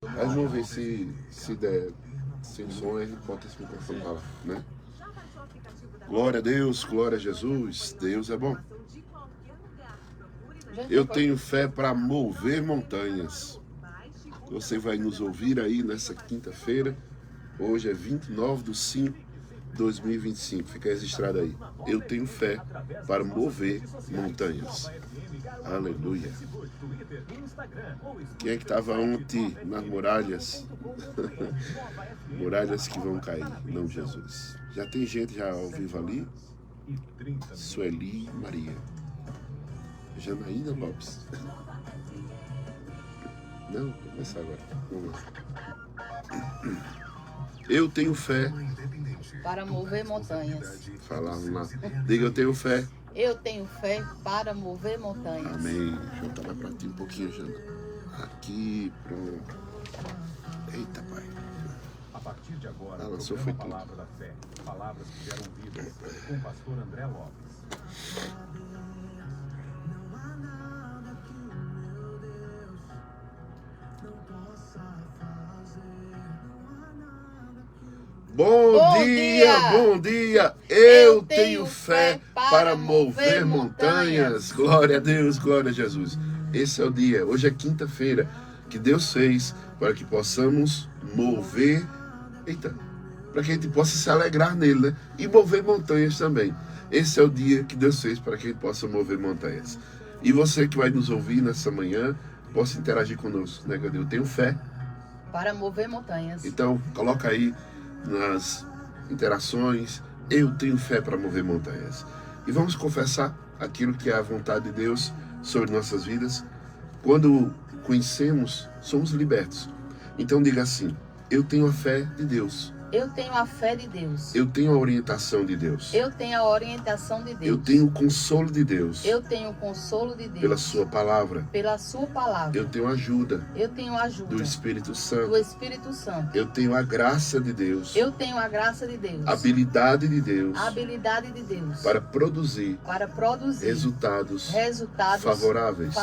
Mas vamos ver se der sem som, a gente bota esse microfone lá, né? Glória a Deus, glória a Jesus, Deus é bom. Eu tenho fé para mover montanhas. Você vai nos ouvir aí nessa quinta-feira. Hoje é 29/5/2025. Fica registrado aí. Eu tenho fé para mover montanhas. Aleluia. Quem é que estava ontem nas muralhas? Muralhas que vão cair, não Jesus. Já tem gente já ao vivo ali? Sueli Maria. Janaína Lopes. Não, vou começar agora. Vamos lá. Eu tenho fé para mover montanhas. Vamos lá. Diga, eu tenho fé. Eu tenho fé para mover montanhas. Amém. Deixa eu estar mais pra ti um pouquinho, Jana. Aqui, pronto. Eita, pai. A partir de agora, o programa Palavra da Fé. Palavras que geram vidas. Com o pastor André Lopes. Bom dia. Eu tenho fé para mover montanhas. Glória a Deus, glória a Jesus. Esse é o dia. Hoje é quinta-feira que Deus fez para que possamos mover. Para que a gente possa se alegrar nele, né? E mover montanhas também. Esse é o dia que Deus fez para que a gente possa mover montanhas. E você que vai nos ouvir nessa manhã, possa interagir conosco, né? Eu tenho fé para mover montanhas. Então, coloca aí nas interações, eu tenho fé para mover montanhas. E vamos confessar aquilo que é a vontade de Deus sobre nossas vidas. Quando conhecemos, somos libertos. Então diga assim, eu tenho a fé de Deus. Eu tenho a fé de Deus. Eu tenho a orientação de Deus. Eu tenho a orientação de Deus. Eu tenho o consolo de Deus. Eu tenho o consolo de Deus. Pela sua palavra. Pela sua palavra. Eu tenho ajuda. Eu tenho ajuda. Do Espírito Santo. Do Espírito Santo. Eu tenho a graça de Deus. Eu tenho a graça de Deus. Habilidade de Deus. A habilidade de Deus. Para produzir. Resultados. Favoráveis.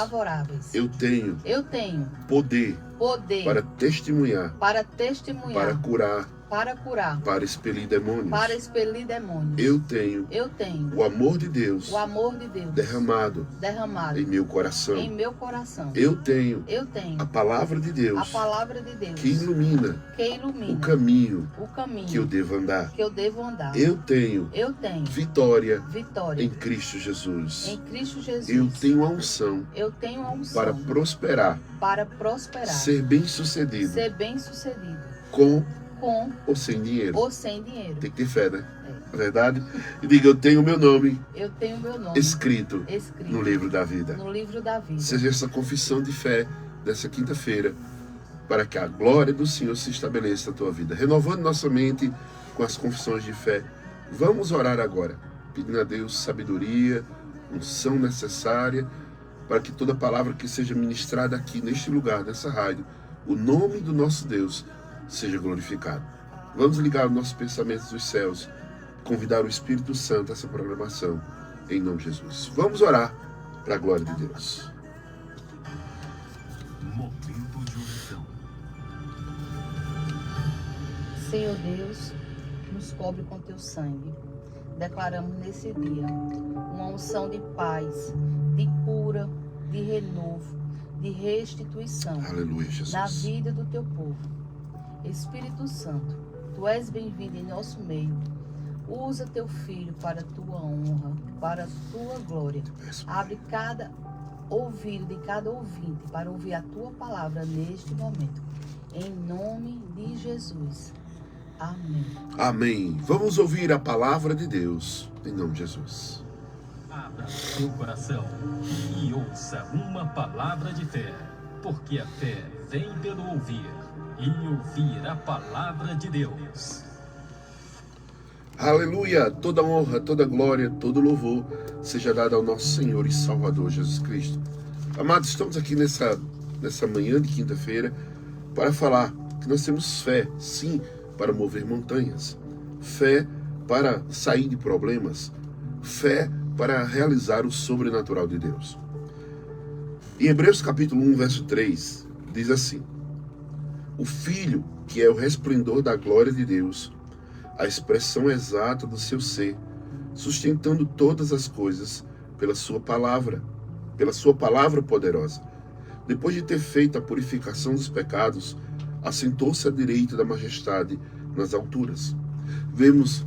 Eu tenho. Poder. Para testemunhar. Para curar. Para expelir demônios. Eu tenho. O amor de Deus. Derramado. Em meu coração. Eu tenho. A palavra de Deus. Que ilumina. O caminho. Que eu devo andar. Eu tenho. Vitória. Em Cristo Jesus. Eu tenho a unção. Para prosperar. Ser bem-sucedido. Com ou sem dinheiro. Tem que ter fé, né? É verdade? E diga, eu tenho o meu nome. Escrito no livro da vida. Seja essa confissão de fé dessa quinta-feira, para que a glória do Senhor se estabeleça na tua vida. Renovando nossa mente com as confissões de fé. Vamos orar agora, pedindo a Deus sabedoria, unção necessária, para que toda palavra que seja ministrada aqui neste lugar, nessa rádio, o nome do nosso Deus seja glorificado. Vamos ligar os nossos pensamentos dos céus, convidar o Espírito Santo a essa programação, em nome de Jesus. Vamos orar para a glória de Deus. Momento de oração. Senhor Deus, nos cobre com teu sangue. Declaramos nesse dia uma unção de paz, de cura, de renovo, de restituição. Aleluia, Jesus. Na vida do teu povo. Espírito Santo, tu és bem-vindo em nosso meio. Usa teu filho para a tua honra, para a tua glória. Abre cada ouvido de cada ouvinte para ouvir a tua palavra neste momento. Em nome de Jesus. Amém. Amém. Vamos ouvir a palavra de Deus em nome de Jesus. Abra seu coração e ouça uma palavra de fé, porque a fé vem pelo ouvir. E ouvir a palavra de Deus. Aleluia! Toda honra, toda glória, todo louvor seja dado ao nosso Senhor e Salvador Jesus Cristo. Amados, estamos aqui nessa manhã de quinta-feira para falar que nós temos fé, sim, para mover montanhas. Fé para sair de problemas. Fé para realizar o sobrenatural de Deus. Em Hebreus capítulo 1, verso 3, diz assim: O Filho, que é o resplendor da glória de Deus, a expressão exata do seu ser, sustentando todas as coisas pela sua palavra poderosa. Depois de ter feito a purificação dos pecados, assentou-se à direita da majestade nas alturas. Vemos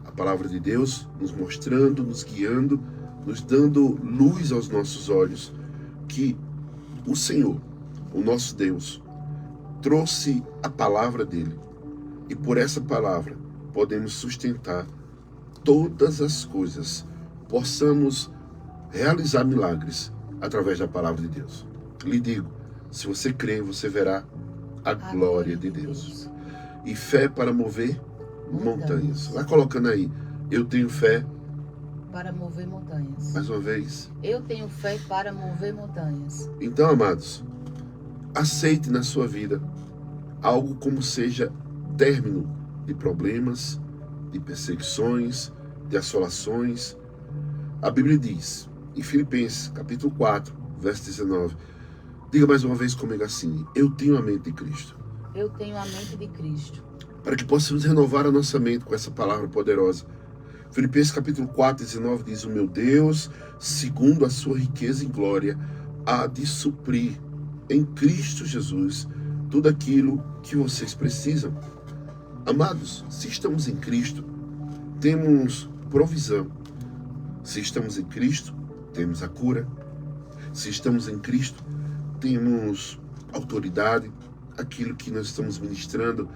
a palavra de Deus nos mostrando, nos guiando, nos dando luz aos nossos olhos, que o Senhor, o nosso Deus, trouxe a palavra dele. E por essa palavra podemos sustentar todas as coisas, possamos realizar milagres através da palavra de Deus. Lhe digo, se você crer, você verá a glória de Deus. E fé para mover montanhas. Vai colocando aí, eu tenho fé para mover montanhas. Mais uma vez. Eu tenho fé para mover montanhas. Então, amados, aceite na sua vida algo como seja término de problemas, de perseguições, de assolações. A Bíblia diz, em Filipenses, capítulo 4, verso 19, diga mais uma vez comigo assim, eu tenho a mente de Cristo. Eu tenho a mente de Cristo. Para que possamos renovar a nossa mente com essa palavra poderosa. Filipenses capítulo 4, 19 diz, o meu Deus, segundo a sua riqueza em glória, há de suprir em Cristo Jesus tudo aquilo que vocês precisam. Amados, se estamos em Cristo, temos provisão. Se estamos em Cristo, temos a cura. Se estamos em Cristo, temos autoridade. Aquilo que nós estamos ministrando,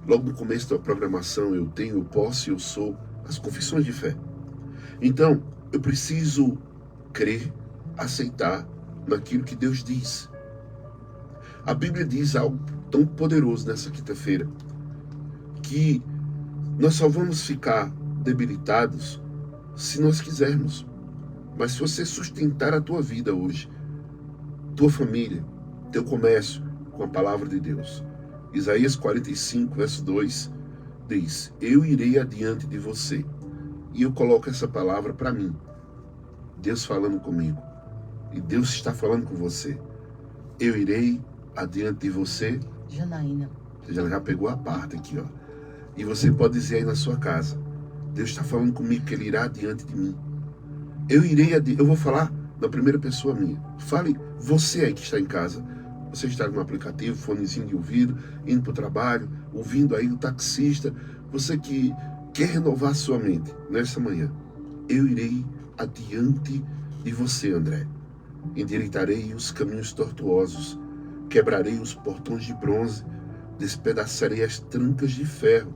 logo no começo da programação, eu tenho, eu posso e eu sou, as confissões de fé. Então, eu preciso crer, aceitar naquilo que Deus diz. A Bíblia diz algo tão poderoso nessa quinta-feira, que nós só vamos ficar debilitados se nós quisermos. Mas se você sustentar a tua vida hoje, tua família, teu comércio, com a palavra de Deus. Isaías 45, verso 2, diz, eu irei adiante de você. E eu coloco essa palavra para mim. Deus falando comigo. E Deus está falando com você. Eu irei adiante de você. Janaína. Você já pegou a parte aqui, ó. E você pode dizer aí na sua casa, Deus está falando comigo que Ele irá adiante de mim. Eu vou falar na primeira pessoa minha. Fale, você aí que está em casa. Você está no aplicativo, fonezinho de ouvido, indo para o trabalho, ouvindo aí o taxista. Você que quer renovar sua mente nessa manhã. Eu irei adiante de você, André. Endireitarei os caminhos tortuosos. Quebrarei os portões de bronze. Despedaçarei as trancas de ferro.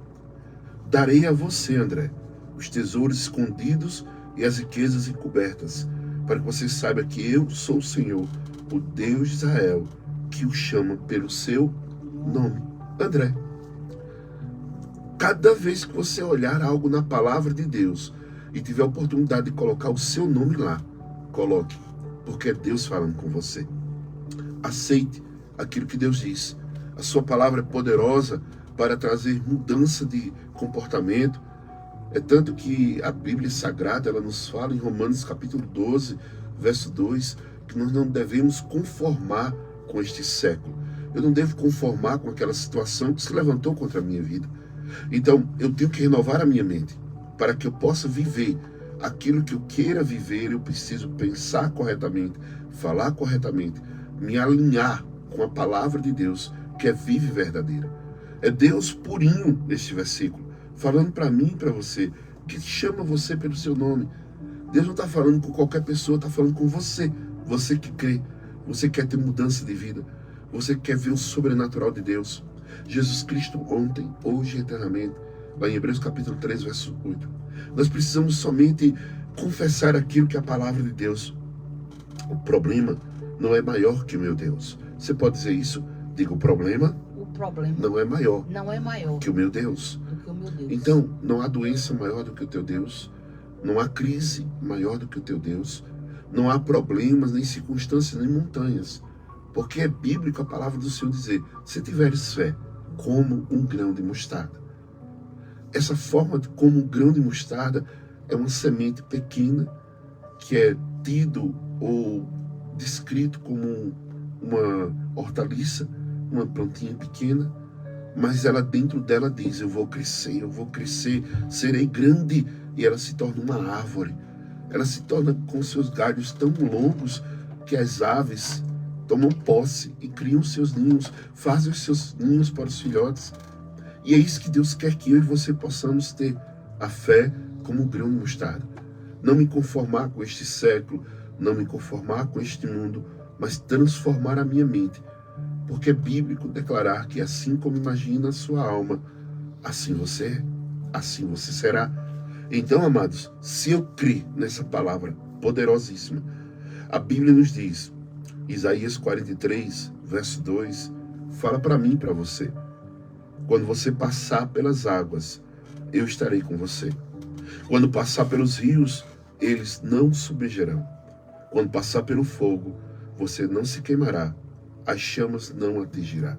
Darei a você, André, os tesouros escondidos e as riquezas encobertas, para que você saiba que eu sou o Senhor, o Deus de Israel, que o chama pelo seu nome. André, cada vez que você olhar algo na palavra de Deus e tiver a oportunidade de colocar o seu nome lá, coloque, porque é Deus falando com você. Aceite aquilo que Deus diz. A sua palavra é poderosa para trazer mudança de comportamento. É tanto que a Bíblia Sagrada, ela nos fala em Romanos capítulo 12, verso 2, que nós não devemos conformar com este século. Eu não devo conformar com aquela situação que se levantou contra a minha vida. Então, eu tenho que renovar a minha mente. Para que eu possa viver aquilo que eu queira viver, eu preciso pensar corretamente, falar corretamente, me alinhar com a palavra de Deus, que é viva e verdadeira. É Deus purinho neste versículo, falando para mim e para você, que chama você pelo seu nome. Deus não está falando com qualquer pessoa, está falando com você. Você que crê, você quer ter mudança de vida, você quer ver o sobrenatural de Deus. Jesus Cristo ontem, hoje e eternamente, lá em Hebreus capítulo 3, verso 8. Nós precisamos somente confessar aquilo que é a palavra de Deus. O problema não é maior que o meu Deus. Você pode dizer isso? Diga, o problema não é maior que o meu Deus. Então, não há doença maior do que o teu Deus. Não há crise maior do que o teu Deus. Não há problemas, nem circunstâncias, nem montanhas. Porque é bíblico a palavra do Senhor dizer, se tiveres fé, como um grão de mostarda. Essa forma de como um grão de mostarda é uma semente pequena que é tido ou descrito como uma hortaliça, uma plantinha pequena, mas ela dentro dela diz: eu vou crescer, serei grande. E ela se torna uma árvore. Ela se torna com seus galhos tão longos que as aves tomam posse e criam seus ninhos, fazem os seus ninhos para os filhotes. E é isso que Deus quer que eu e você possamos ter: a fé como um grão de mostarda. Não me conformar com este século, não me conformar com este mundo, mas transformar a minha mente. Porque é bíblico declarar que assim como imagina a sua alma, assim você é, assim você será. Então, amados, se eu crer nessa palavra poderosíssima, a Bíblia nos diz, Isaías 43, verso 2, fala para mim e para você: quando você passar pelas águas, eu estarei com você. Quando passar pelos rios, eles não submergerão. Quando passar pelo fogo, você não se queimará, as chamas não atingirá.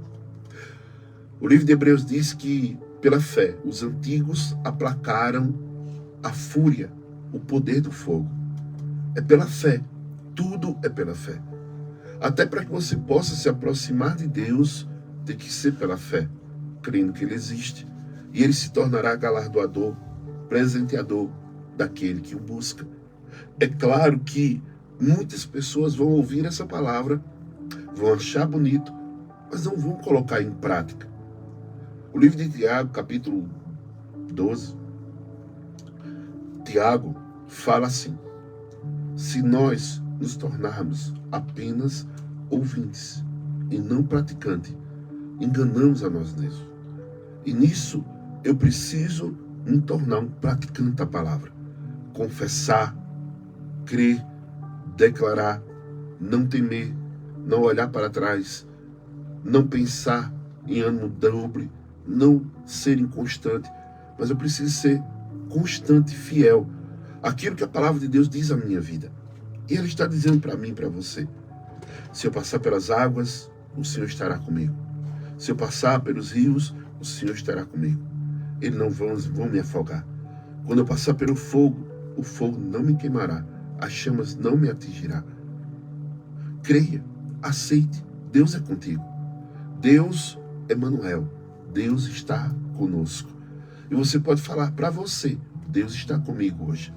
O livro de Hebreus diz que, pela fé, os antigos aplacaram a fúria, o poder do fogo. É pela fé. Tudo é pela fé. Até para que você possa se aproximar de Deus, tem que ser pela fé, crendo que Ele existe. E Ele se tornará galardoador, presenteador daquele que o busca. É claro que muitas pessoas vão ouvir essa palavra, vão achar bonito, mas não vão colocar em prática. O livro de Tiago, capítulo 12, Tiago fala assim: se nós nos tornarmos apenas ouvintes e não praticantes, enganamos a nós mesmos. E nisso eu preciso me tornar um praticante da palavra. Confessar, crer, declarar, não temer, não olhar para trás, não pensar em ano dobre, não ser inconstante, mas eu preciso ser constante, fiel, aquilo que a palavra de Deus diz à minha vida. E Ele está dizendo para mim e para você: se eu passar pelas águas, o Senhor estará comigo. Se eu passar pelos rios, o Senhor estará comigo. Eles não vão me afogar. Quando eu passar pelo fogo, o fogo não me queimará, as chamas não me atingirá. Creia, aceite, Deus é contigo. Deus é Emanuel, Deus está conosco. E você pode falar para você: Deus está comigo hoje.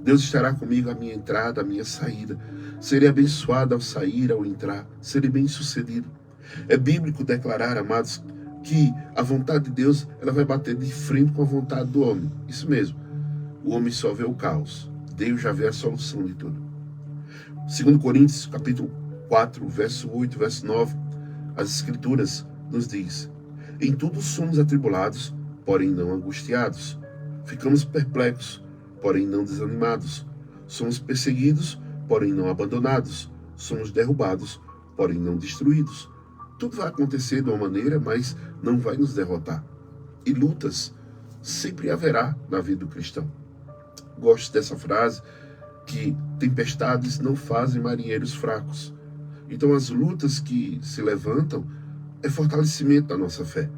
Deus estará comigo à minha entrada, à minha saída. Serei abençoado ao sair, ao entrar. Serei bem sucedido. É bíblico declarar, amados, que a vontade de Deus, ela vai bater de frente com a vontade do homem. Isso mesmo. O homem só vê o caos. Deus já vê a solução de tudo. 2 Coríntios, capítulo 4, verso 8, verso 9, as Escrituras nos diz: em tudo somos atribulados, porém não angustiados. Ficamos perplexos, porém não desanimados. Somos perseguidos, porém não abandonados. Somos derrubados, porém não destruídos. Tudo vai acontecer de uma maneira, mas não vai nos derrotar. E lutas sempre haverá na vida do cristão. Gosto dessa frase, que tempestades não fazem marinheiros fracos. Então as lutas que se levantam é fortalecimento da nossa fé.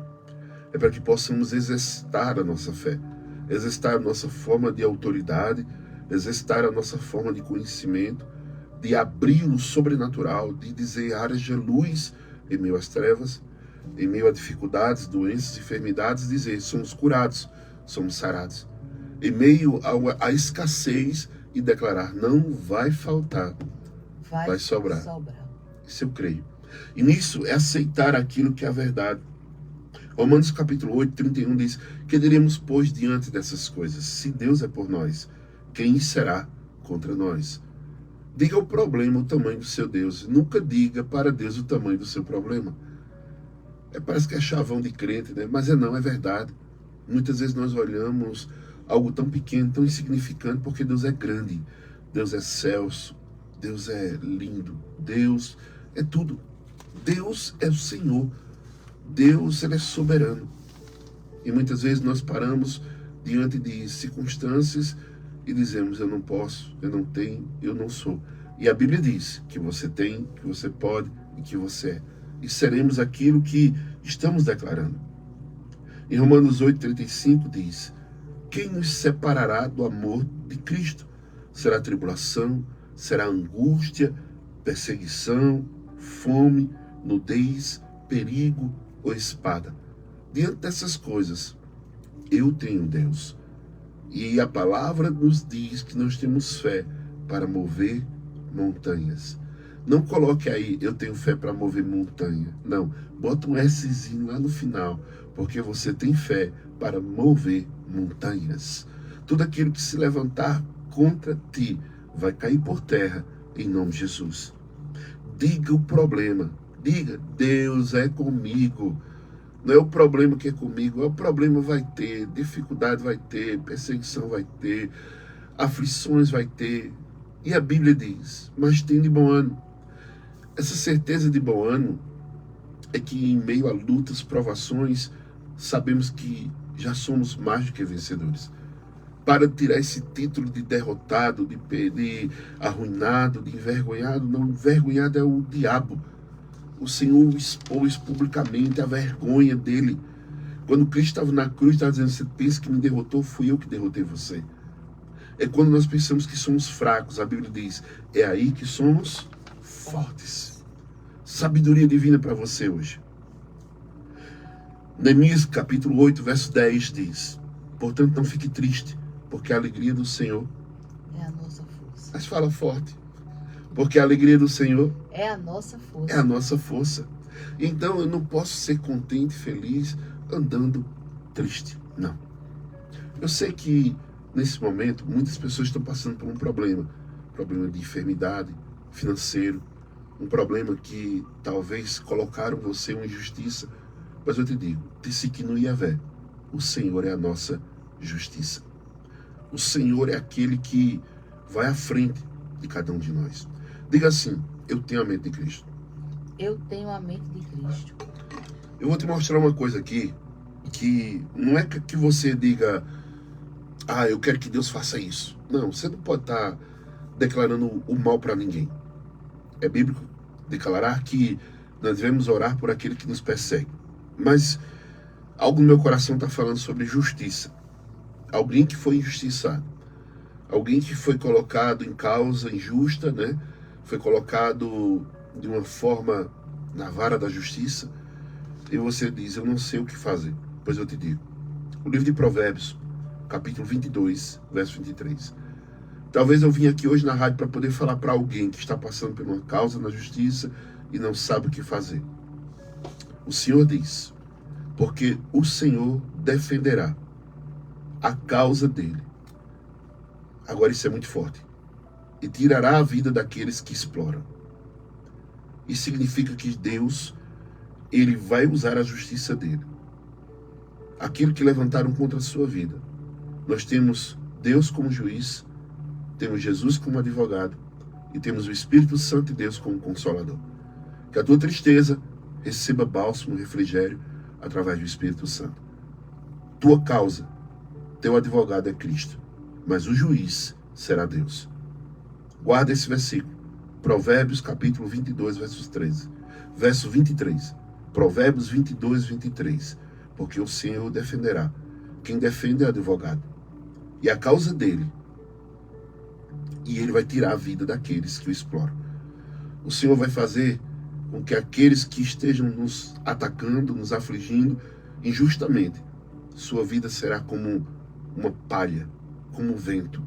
É para que possamos exercitar a nossa fé, exercitar a nossa forma de autoridade, exercitar a nossa forma de conhecimento, de abrir o sobrenatural, de dizer: haja luz em meio às trevas, em meio a dificuldades, doenças, enfermidades, dizer: somos curados, somos sarados. Em meio à escassez, e declarar: não vai faltar, vai sobrar. Isso eu creio. E nisso é aceitar aquilo que é a verdade. Romanos capítulo 8, 31 diz: que diremos, pois, diante dessas coisas? Se Deus é por nós, quem será contra nós? Diga o problema, o tamanho do seu Deus. Nunca diga para Deus o tamanho do seu problema. Parece que é chavão de crente, né? Mas não, é verdade. Muitas vezes nós olhamos algo tão pequeno, tão insignificante, porque Deus é grande, Deus é excelso, Deus é lindo, Deus é tudo. Deus é o Senhor, Deus, Ele é soberano. E muitas vezes nós paramos diante de circunstâncias e dizemos: eu não posso, eu não tenho, eu não sou. E a Bíblia diz que você tem, que você pode e que você é. E seremos aquilo que estamos declarando. Em Romanos 8,35 diz: quem nos separará do amor de Cristo? Será tribulação, será angústia, perseguição, fome, nudez, perigo ou espada? Diante dessas coisas, eu tenho Deus. E a palavra nos diz que nós temos fé para mover montanhas. Não coloque aí, eu tenho fé para mover montanha. Não, bota um Szinho lá no final, porque você tem fé para mover montanhas. Tudo aquilo que se levantar contra ti vai cair por terra em nome de Jesus. Diga o problema. Diga, Deus é comigo. Não é o problema que é comigo, é o problema vai ter, dificuldade vai ter, perseguição vai ter, aflições vai ter. E a Bíblia diz, mas tem de bom ânimo. Essa certeza de bom ânimo é que em meio a lutas, provações, sabemos que já somos mais do que vencedores. Para tirar esse título de derrotado, de arruinado, de envergonhado, não, envergonhado é o diabo. O Senhor expôs publicamente a vergonha dele. Quando Cristo estava na cruz, estava dizendo, você pensa que me derrotou? Fui eu que derrotei você. É quando nós pensamos que somos fracos, a Bíblia diz, é aí que somos fortes. Sabedoria divina para você hoje. Neemias capítulo 8, verso 10 diz, portanto não fique triste, porque a alegria do Senhor é a nossa força. Mas fala forte. Porque a alegria do Senhor é a nossa força. É a nossa força. Então eu não posso ser contente e feliz andando triste. Não. Eu sei que nesse momento muitas pessoas estão passando por um problema. Problema de enfermidade, financeiro. Um problema que talvez colocaram você em injustiça. Mas eu te digo, disse que no Yahvé, o Senhor é a nossa justiça. O Senhor é aquele que vai à frente de cada um de nós. Diga assim, eu tenho a mente de Cristo. Eu tenho a mente de Cristo. Eu vou te mostrar uma coisa aqui, que não é que você diga, eu quero que Deus faça isso. Não, você não pode estar declarando o mal para ninguém. É bíblico declarar que nós devemos orar por aquele que nos persegue. Mas algo no meu coração está falando sobre justiça. Alguém que foi injustiçado. Alguém que foi colocado em causa injusta, né? Foi colocado de uma forma na vara da justiça. E você diz, eu não sei o que fazer. Pois eu te digo. O livro de Provérbios, capítulo 22, verso 23. Talvez eu vim aqui hoje na rádio para poder falar para alguém que está passando por uma causa na justiça e não sabe o que fazer. O Senhor diz, porque o Senhor defenderá a causa dele. Agora isso é muito forte. E tirará a vida daqueles que exploram. Isso significa que Deus, ele vai usar a justiça dele. Aquilo que levantaram contra a sua vida. Nós temos Deus como juiz, temos Jesus como advogado e temos o Espírito Santo de Deus como consolador. Que a tua tristeza receba bálsamo, refrigério através do Espírito Santo. Tua causa, teu advogado é Cristo, mas o juiz será Deus. Guarda esse versículo. Provérbios capítulo 22, verso 23. Provérbios 22, 23. Porque o Senhor defenderá. Quem defende é o advogado. E a causa dele. E ele vai tirar a vida daqueles que o exploram. O Senhor vai fazer com que aqueles que estejam nos atacando, nos afligindo injustamente, sua vida será como uma palha, como vento,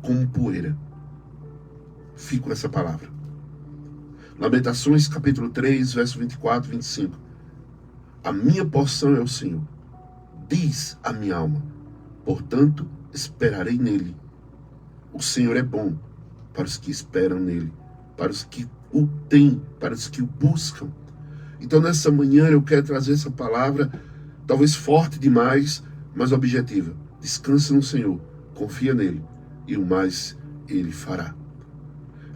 como poeira. Fico com essa palavra. Lamentações capítulo 3, verso 24 e 25. A minha porção é o Senhor. Diz a minha alma. Portanto, esperarei nele. O Senhor é bom para os que esperam nele, para os que o têm, para os que o buscam. Então nessa manhã eu quero trazer essa palavra, talvez forte demais, mas objetiva. Descansa no Senhor, confia nele, e o mais ele fará.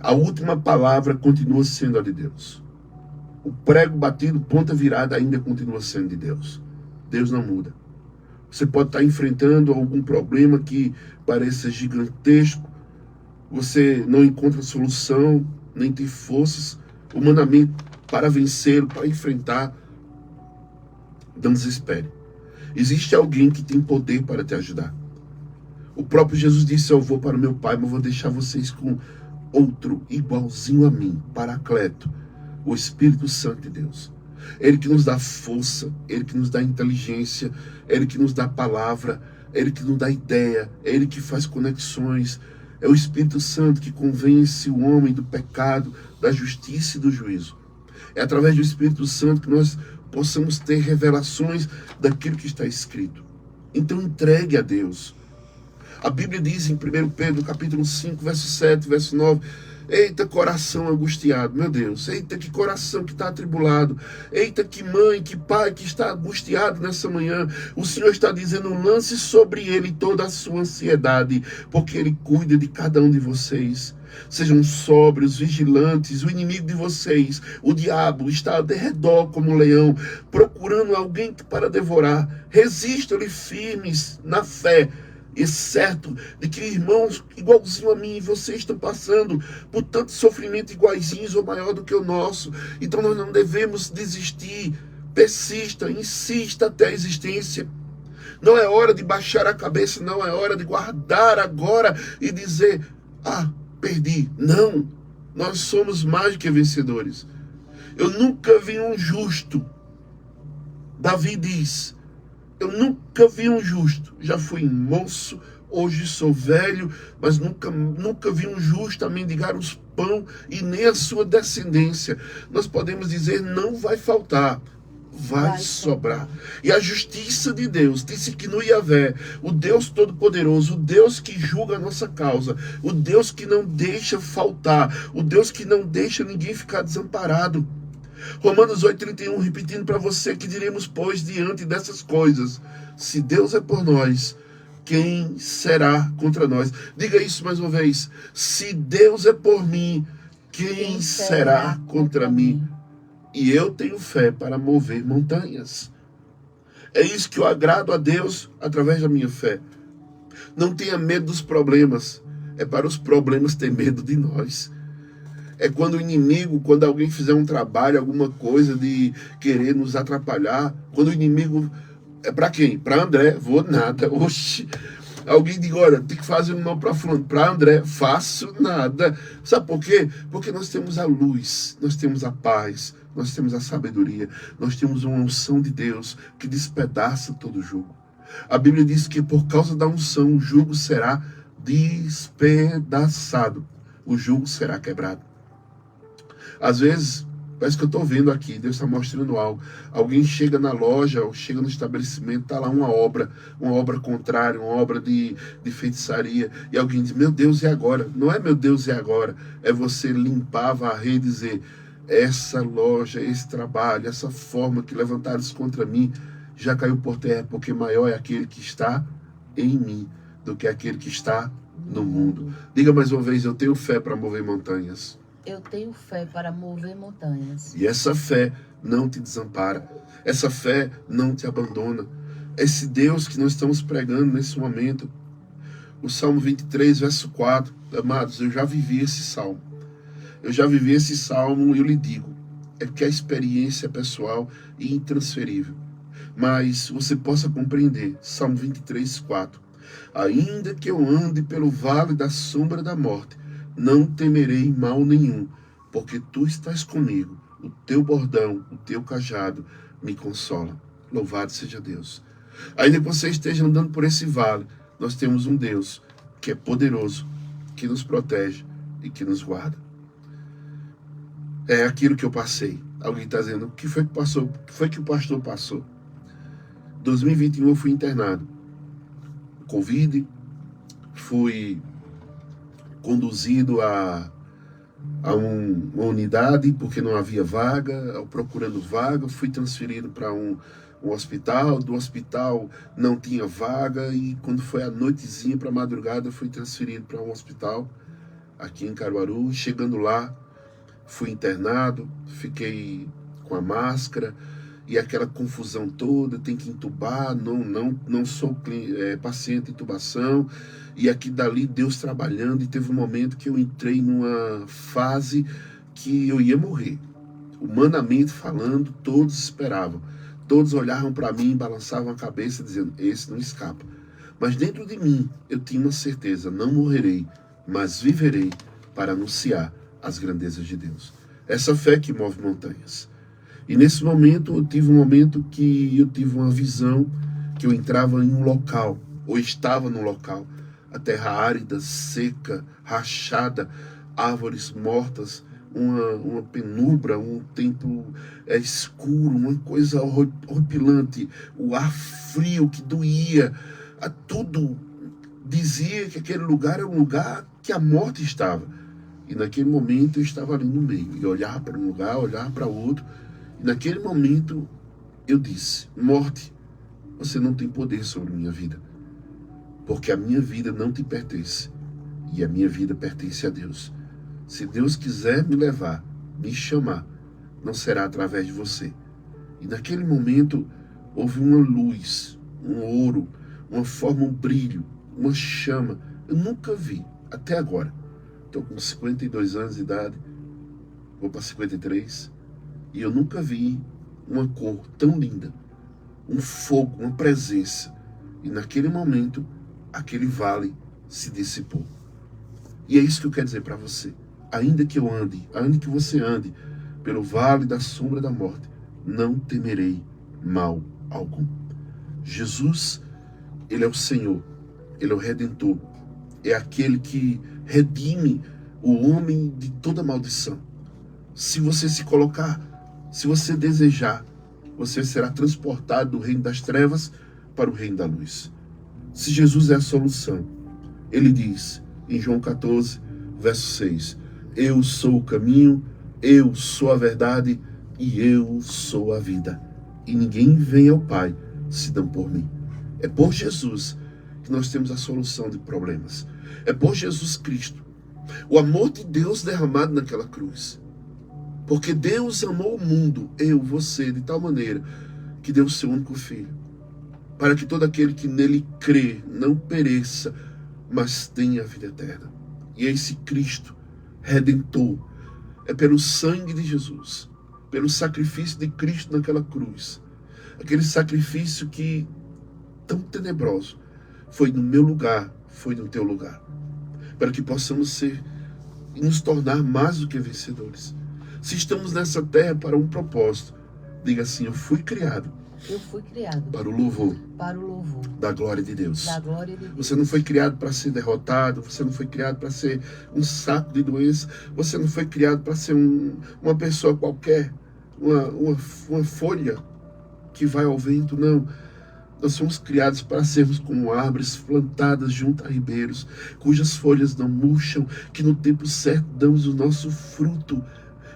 A última palavra continua sendo a de Deus. O prego batido, ponta virada, ainda continua sendo de Deus. Deus não muda. Você pode estar enfrentando algum problema que pareça gigantesco. Você não encontra solução, nem tem forças humanamente para vencê-lo, para enfrentar. Não desespere. Existe alguém que tem poder para te ajudar. O próprio Jesus disse, eu vou para o meu Pai, mas vou deixar vocês com outro igualzinho a mim, Paracleto, o Espírito Santo de Deus. Ele que nos dá força, Ele que nos dá inteligência, Ele que nos dá palavra, Ele que nos dá ideia, Ele que faz conexões. É o Espírito Santo que convence o homem do pecado, da justiça e do juízo. É através do Espírito Santo que nós possamos ter revelações daquilo que está escrito. Então entregue a Deus. A Bíblia diz em 1 Pedro, capítulo 5, verso 7, verso 9... Eita, coração angustiado, meu Deus. Eita, que coração que está atribulado. Eita, que mãe, que pai que está angustiado nessa manhã. O Senhor está dizendo, lance sobre ele toda a sua ansiedade, porque ele cuida de cada um de vocês. Sejam sóbrios, vigilantes. O inimigo de vocês, o diabo, está ao redor como um leão, procurando alguém para devorar. Resistam-lhe firmes na fé, e certo de que irmãos igualzinho a mim e vocês estão passando por tanto sofrimento iguaizinhos ou maior do que o nosso. Então nós não devemos desistir. Persista, insista até a existência. Não é hora de baixar a cabeça, não é hora de guardar agora e dizer, perdi. Não, nós somos mais do que vencedores. Eu nunca vi um justo. Davi diz, eu nunca vi um justo, já fui moço, hoje sou velho, mas nunca vi um justo a mendigar os pão e nem a sua descendência. Nós podemos dizer, não vai faltar, vai sobrar. E a justiça de Deus disse que no Yahvé, o Deus Todo-Poderoso, o Deus que julga a nossa causa, o Deus que não deixa faltar, o Deus que não deixa ninguém ficar desamparado. Romanos 8,31, repetindo para você, que diremos, pois, diante dessas coisas, se Deus é por nós, quem será contra nós? Diga isso mais uma vez, se Deus é por mim, quem será contra mim? E eu tenho fé para mover montanhas. É isso que eu agrado a Deus através da minha fé. Não tenha medo dos problemas, é para os problemas ter medo de nós. É quando o inimigo, quando alguém fizer um trabalho, alguma coisa de querer nos atrapalhar, quando o inimigo... É para quem? Para André? Vou nada. Oxi. Alguém diga, olha, tem que fazer um não para fulano. Para André, faço nada. Sabe por quê? Porque nós temos a luz, nós temos a paz, nós temos a sabedoria, nós temos uma unção de Deus que despedaça todo o jugo. A Bíblia diz que por causa da unção o jugo será despedaçado. O jugo será quebrado. Às vezes, parece que eu estou vendo aqui, Deus está mostrando algo. Alguém chega na loja, ou chega no estabelecimento, está lá uma obra contrária, uma obra de feitiçaria. E alguém diz, meu Deus, e agora? Não é meu Deus, e agora? É você limpar, varrer e dizer, essa loja, esse trabalho, essa forma que levantaram contra mim, já caiu por terra, porque maior é aquele que está em mim do que aquele que está no mundo. Diga mais uma vez, eu tenho fé para mover montanhas. Eu tenho fé para mover montanhas. E essa fé não te desampara. Essa fé não te abandona. Esse Deus que nós estamos pregando nesse momento. O Salmo 23, verso 4. Amados, eu já vivi esse salmo. Eu já vivi esse salmo e eu lhe digo. É que a experiência é pessoal e intransferível. Mas você possa compreender. Salmo 23, 4. Ainda que eu ande pelo vale da sombra da morte, não temerei mal nenhum, porque tu estás comigo, o teu bordão, o teu cajado me consola. Louvado seja Deus. Ainda que você esteja andando por esse vale, nós temos um Deus que é poderoso, que nos protege e que nos guarda. É aquilo que eu passei. Alguém está dizendo, o que foi que passou? O que foi que o pastor passou? 2021 eu fui internado. Covid, fui conduzido a uma unidade porque não havia vaga, procurando vaga, fui transferido para um hospital, do hospital não tinha vaga e quando foi à noitezinha para a madrugada fui transferido para um hospital aqui em Caruaru. Chegando lá, fui internado, fiquei com a máscara e aquela confusão toda, tem que entubar, não sou paciente de intubação. E aqui dali Deus trabalhando, e teve um momento que eu entrei numa fase que eu ia morrer. Humanamente falando, todos esperavam. Todos olhavam para mim, balançavam a cabeça dizendo, esse não escapa. Mas dentro de mim eu tinha uma certeza, não morrerei, mas viverei para anunciar as grandezas de Deus. Essa fé que move montanhas. E nesse momento, eu tive um momento que eu tive uma visão que eu entrava em um local, ou estava no local, a terra árida, seca, rachada, árvores mortas, uma penumbra, um tempo escuro, uma coisa horripilante, o ar frio que doía, tudo dizia que aquele lugar era um lugar que a morte estava. E naquele momento eu estava ali no meio, e olhar para um lugar, olhar para outro, e naquele momento eu disse: morte, você não tem poder sobre a minha vida, porque a minha vida não te pertence, e a minha vida pertence a Deus. Se Deus quiser me levar, me chamar, não será através de você. E naquele momento houve uma luz, um ouro, uma forma, um brilho, uma chama. Eu nunca vi, até agora. Estou com 52 anos de idade, vou para 53, e eu nunca vi uma cor tão linda, um fogo, uma presença. E naquele momento, aquele vale se dissipou. E é isso que eu quero dizer para você. Ainda que eu ande, ainda que você ande pelo vale da sombra da morte, não temerei mal algum. Jesus, Ele é o Senhor, Ele é o Redentor, é aquele que redime o homem de toda maldição. Se você se colocar, se você desejar, você será transportado do reino das trevas para o reino da luz. Se Jesus é a solução, Ele diz em João 14, verso 6, eu sou o caminho, eu sou a verdade e eu sou a vida. E ninguém vem ao Pai senão por mim. É por Jesus que nós temos a solução de problemas. É por Jesus Cristo. O amor de Deus derramado naquela cruz. Porque Deus amou o mundo, eu, você, de tal maneira que deu o seu único Filho, para que todo aquele que nele crê não pereça, mas tenha a vida eterna. E esse Cristo Redentor é pelo sangue de Jesus, pelo sacrifício de Cristo naquela cruz, aquele sacrifício que, tão tenebroso, foi no meu lugar, foi no teu lugar, para que possamos ser e nos tornar mais do que vencedores. Se estamos nessa terra para um propósito, diga assim: eu fui criado para o louvor da glória de Deus. Você não foi criado para ser derrotado, você não foi criado para ser um saco de doença, você não foi criado para ser uma pessoa qualquer, uma folha que vai ao vento, não. Nós somos criados para sermos como árvores plantadas junto a ribeiros, cujas folhas não murcham, que no tempo certo damos o nosso fruto.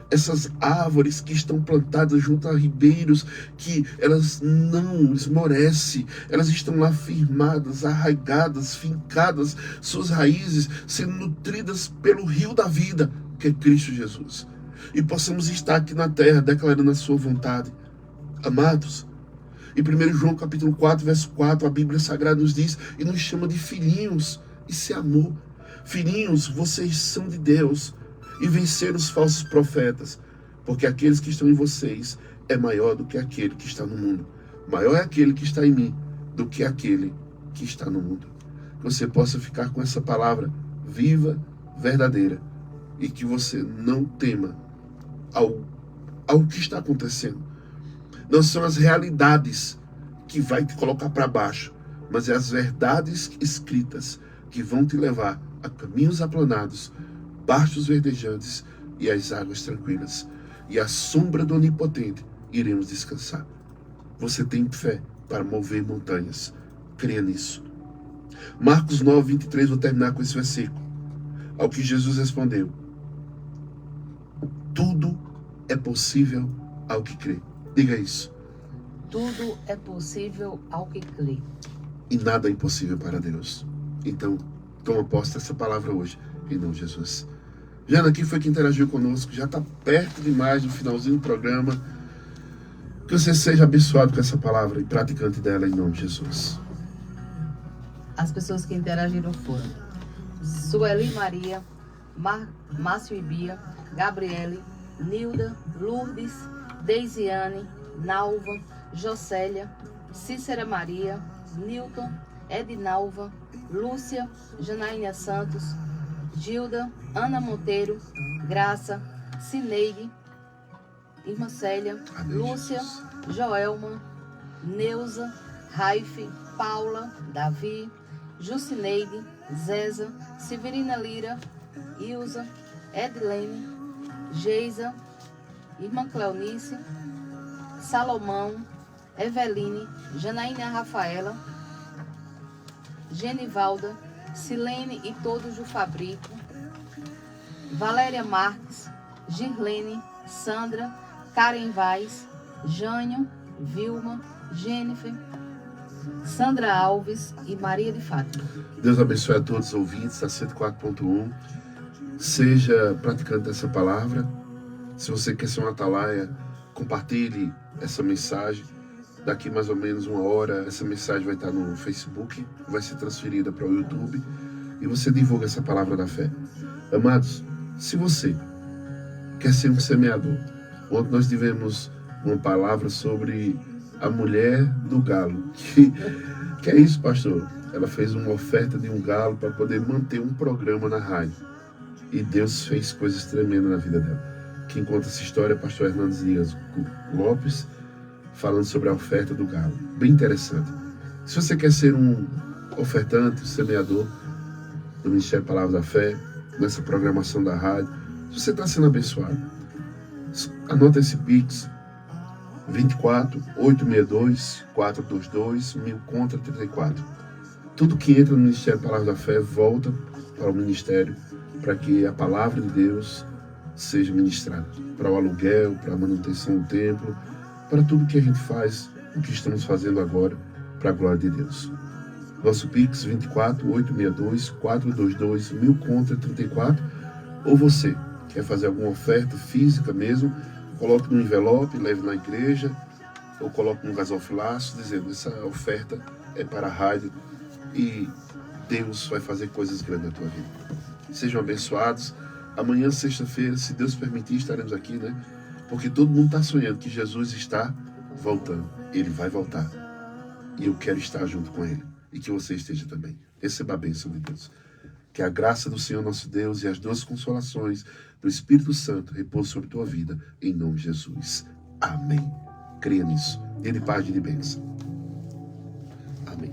Essas árvores que estão plantadas junto a ribeiros, que elas não esmorecem, elas estão lá firmadas, arraigadas, fincadas, suas raízes sendo nutridas pelo rio da vida, que é Cristo Jesus. E possamos estar aqui na terra declarando a sua vontade. Amados, em 1 João capítulo 4, verso 4, a Bíblia Sagrada nos diz e nos chama de filhinhos. Isso é amor. Filhinhos, vocês são de Deus e venceram os falsos profetas, porque aqueles que estão em vocês é maior do que aquele que está no mundo. Maior é aquele que está em mim do que aquele que está no mundo. Que você possa ficar com essa palavra viva, verdadeira, e que você não tema ao que está acontecendo. Não são as realidades que vai te colocar para baixo, mas é as verdades escritas que vão te levar a caminhos aplanados, pastos verdejantes e as águas tranquilas. E à sombra do Onipotente iremos descansar. Você tem fé para mover montanhas. Creia nisso. Marcos 9, 23, vou terminar com esse versículo. Ao que Jesus respondeu: tudo é possível ao que crê. Diga isso. Tudo é possível ao que crê. E nada é impossível para Deus. Então, toma posse dessa palavra hoje, em nome de Jesus. Jana, quem foi que interagiu conosco? Já está perto demais do finalzinho do programa. Que você seja abençoado com essa palavra e praticante dela, em nome de Jesus. As pessoas que interagiram foram Sueli Maria, Márcio e Bia, Gabriele, Nilda, Lourdes, Deisiane, Nalva, Jocélia, Cícera Maria, Nilton, Edinalva, Lúcia, Janaína Santos, Gilda, Ana Monteiro, Graça, Cineide, Irmã Célia, Amém, Lúcia, Jesus. Joelma, Neuza, Raife, Paula, Davi, Jucineide, Zeza, Severina Lira, Ilza, Edilene, Geisa, Irmã Cleonice, Salomão, Eveline, Janaína Rafaela, Genivalda, Silene e todos do Fabrico, Valéria Marques, Girlene, Sandra, Karen Vaz, Jânio, Vilma, Jennifer, Sandra Alves e Maria de Fátima. Deus abençoe a todos os ouvintes da 104.1. Seja praticante dessa palavra. Se você quer ser uma atalaia, compartilhe essa mensagem. Daqui mais ou menos 1 hora, essa mensagem vai estar no Facebook, vai ser transferida para o YouTube e você divulga essa palavra da fé. Amados, se você quer ser um semeador, ontem nós tivemos uma palavra sobre a mulher do galo. Que é isso, pastor? Ela fez uma oferta de um galo para poder manter um programa na rádio. E Deus fez coisas tremendas na vida dela. Quem conta essa história é o pastor Hernandes Dias Lopes, falando sobre a oferta do galo. Bem interessante. Se você quer ser um ofertante, um semeador do Ministério Palavra da Fé, nessa programação da rádio, se você está sendo abençoado, anota esse Pix, 24 862 422 1000 contra 34. Tudo que entra no Ministério Palavra da Fé volta para o ministério, para que a palavra de Deus seja ministrada, para o aluguel, para a manutenção do templo, para tudo que a gente faz, o que estamos fazendo agora, para a glória de Deus. Nosso Pix 24 862 422 1000 contra 34. Ou você quer fazer alguma oferta física mesmo, coloque no envelope, leve na igreja, ou coloque no gasofilaço, dizendo: essa oferta é para a rádio e Deus vai fazer coisas grandes na tua vida. Sejam abençoados. Amanhã, sexta-feira, se Deus permitir, estaremos aqui, né? Porque todo mundo está sonhando que Jesus está voltando. Ele vai voltar. E eu quero estar junto com Ele. E que você esteja também. Receba a bênção de Deus. Que a graça do Senhor nosso Deus e as doces consolações do Espírito Santo repousem sobre a tua vida. Em nome de Jesus. Amém. Creia nisso. Dia de paz e de bênção. Amém.